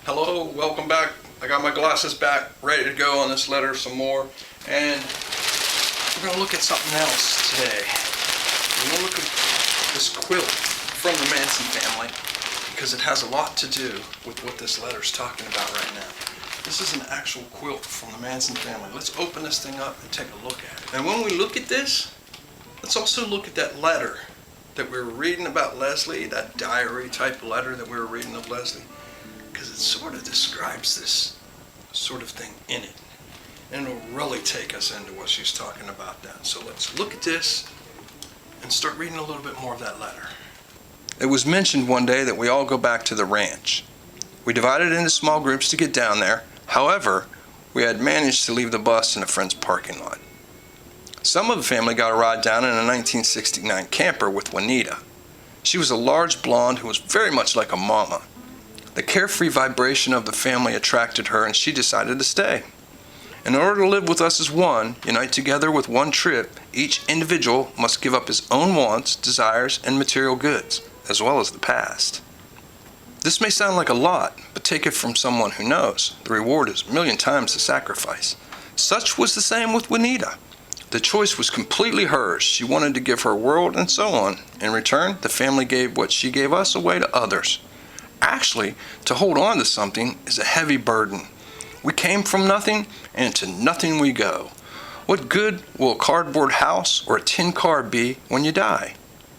Hello, welcome back. I got my glasses back, ready to go on this letter some more. And we're going to look at something else today. We're going to look at this quilt from the Manson family because it has a lot to do with what this letter's talking about right now. This is an actual quilt from the Manson family. Let's open this thing up and take a look at it. And when we look at this, let's also look at that letter that we were reading about Leslie, that diary type letter that we were reading of Leslie, because it sort of describes this sort of thing in it. And it'll really take us into what she's talking about then. So let's look at this and start reading a little bit more of that letter. It was mentioned one day that we all go back to the ranch. We divided into small groups to get down there. However, we had managed to leave the bus in a friend's parking lot. Some of the family got a ride down in a 1969 camper with Juanita. She was a large blonde who was very much like a mama. The carefree vibration of the family attracted her and she decided to stay. In order to live with us as one, unite together with one trip, each individual must give up his own wants, desires, and material goods, as well as the past. This may sound like a lot, but take it from someone who knows. The reward is a million times the sacrifice. Such was the same with Juanita. The choice was completely hers. She wanted to give her world and so on. In return, the family gave what she gave us away to others. Actually, to hold on to something is a heavy burden. We came from nothing, and to nothing we go. What good will a cardboard house or a tin car be when you die?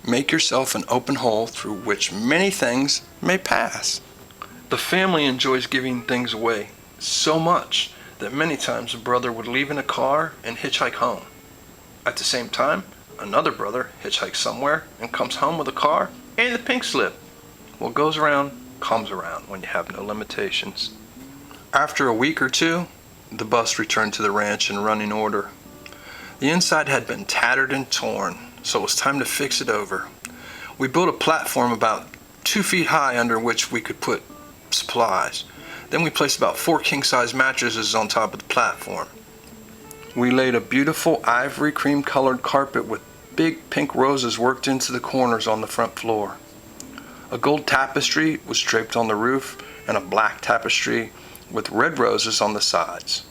Make yourself an open hole through which many things may pass. The family enjoys giving things away so much that many times a brother would leave in a car and hitchhike home. At the same time, another brother hitchhikes somewhere and comes home with a car and the pink slip. What goes around comes around when you have no limitations. After a week or two, the bus returned to the ranch in running order. The inside had been tattered and torn, so it was time to fix it over. We built a platform about 2 feet high under which we could put supplies. Then we placed about 4 king-size mattresses on top of the platform. We laid a beautiful ivory cream colored carpet with big pink roses worked into the corners on the front floor. A gold tapestry was draped on the roof and a black tapestry with red roses on the sides.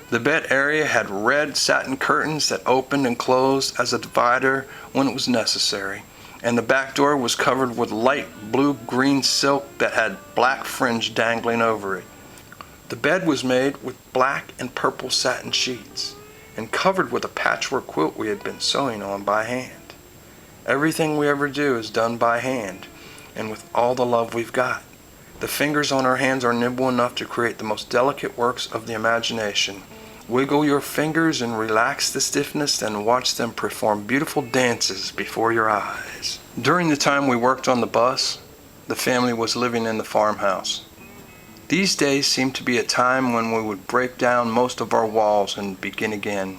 The bed area had red satin curtains that opened and closed as a divider when it was necessary, and the back door was covered with light blue-green silk that had black fringe dangling over it. The bed was made with black and purple satin sheets and covered with a patchwork quilt we had been sewing on by hand. Everything we ever do is done by hand, and with all the love we've got. The fingers on our hands are nimble enough to create the most delicate works of the imagination. Wiggle your fingers and relax the stiffness and watch them perform beautiful dances before your eyes. During the time we worked on the bus, the family was living in the farmhouse. These days seemed to be a time when we would break down most of our walls and begin again.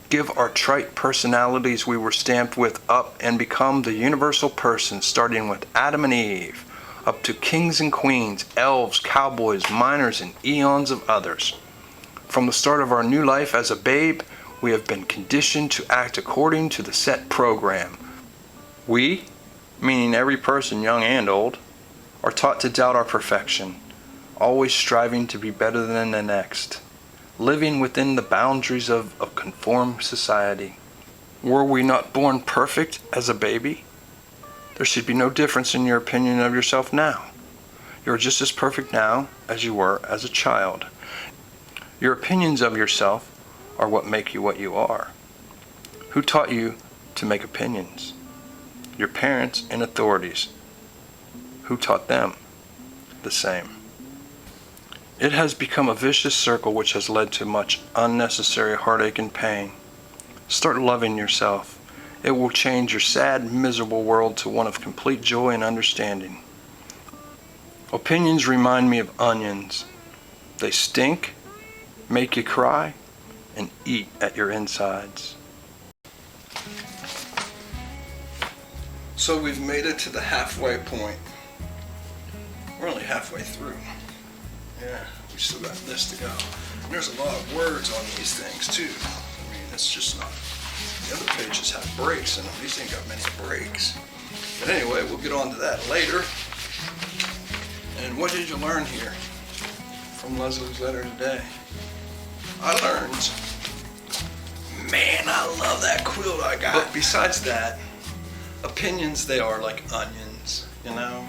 Give our trite personalities we were stamped with up and become the universal person, starting with Adam and Eve, up to kings and queens, elves, cowboys, miners, and eons of others. From the start of our new life as a babe, we have been conditioned to act according to the set program. We, meaning every person young and old, are taught to doubt our perfection, always striving to be better than the next, living within the boundaries of a conformed society. Were we not born perfect as a baby? There should be no difference in your opinion of yourself now. You are just as perfect now as you were as a child. Your opinions of yourself are what make you what you are. Who taught you to make opinions? Your parents and authorities. Who taught them the same? It has become a vicious circle which has led to much unnecessary heartache and pain. Start loving yourself. It will change your sad, miserable world to one of complete joy and understanding. Opinions remind me of onions. They stink, make you cry, and eat at your insides. So we've made it to the halfway point. We're only halfway through. Yeah, we still got this to go. And there's a lot of words on these things too. I mean, it's just not. The other pages have breaks in them. These ain't got many breaks. But anyway, we'll get on to that later. And And what did you learn here from Leslie's letter today? I learned, man, I love that quilt I got. But besides that, opinions, they are like onions, you know?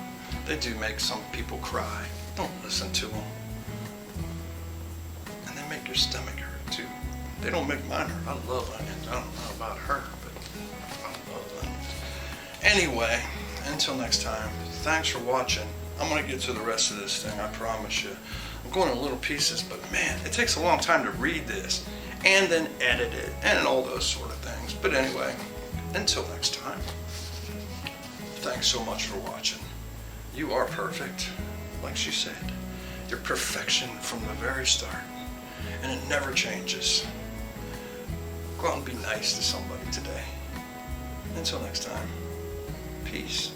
They do make some people cry. Don't listen to them. And they make your stomach hurt too. They don't make mine hurt. I love onions. I don't know about her, but I love onions. Anyway, until next time, thanks for watching. I'm going to get to the rest of this thing, I promise you. I'm going in little pieces, but man, it takes a long time to read this and then edit it and all those sort of things. But anyway, until next time, thanks so much for watching. You are perfect, like she said. You're perfection from the very start, and it never changes. Go out and be nice to somebody today. Until next time, peace.